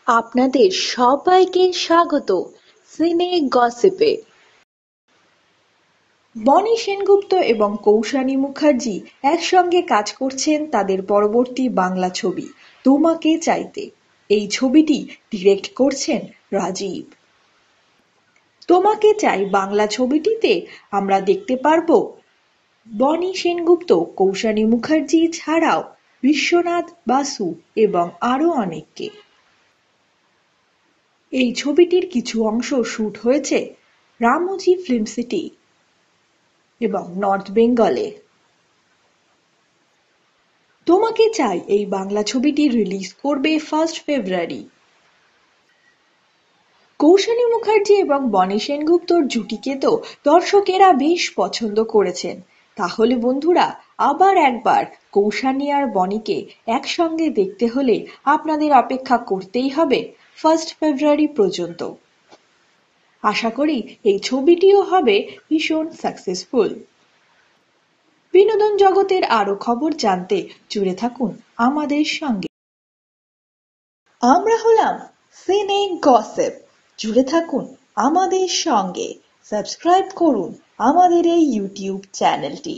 আপনাদের সবাইকে স্বাগত সিনে গসিপে। বনি সেনগুপ্ত এবং কৌশানী মুখার্জি একসঙ্গে কাজ করছেন তাদের পরবর্তী বাংলা ছবি তোমাকে চাইতে। এই ছবিটি ডিরেক্ট করছেন রাজীব। তোমাকে চাই বাংলা ছবিটিতে আমরা দেখতে পারবো বনি সেনগুপ্ত, কৌশানী মুখার্জি ছাড়াও বিশ্বনাথ বাসু এবং আরো অনেককে। এই ছবিটির কিছু অংশ শুট হয়েছে রামোজি ফিল্ম সিটি এবং নর্থ বেঙ্গলে। তোমাকে চাই এই বাংলা ছবিটি রিলিজ করবে 1 ফেব্রুয়ারি। কৌশানী মুখার্জি এবং বনি সেনগুপ্তর জুটিকে তো দর্শকেরা বেশ পছন্দ করেছেন। তাহলে বন্ধুরা, আবার একবার কৌশানী আর বনিকে একসঙ্গে দেখতে হলে আপনাদের অপেক্ষা করতেই হবে 1 ফেব্রুয়ারি পর্যন্ত। আশা করি এই ছবিটিও হবে ভীষণ সাকসেসফুল। বিনোদন জগতের আরো খবর জানতে জুড়ে থাকুন আমাদের সঙ্গে। আমরা হলাম সিনে গসিপ। জুড়ে থাকুন আমাদের সঙ্গে। সাবস্ক্রাইব করুন আমাদের এই ইউটিউব চ্যানেলটি।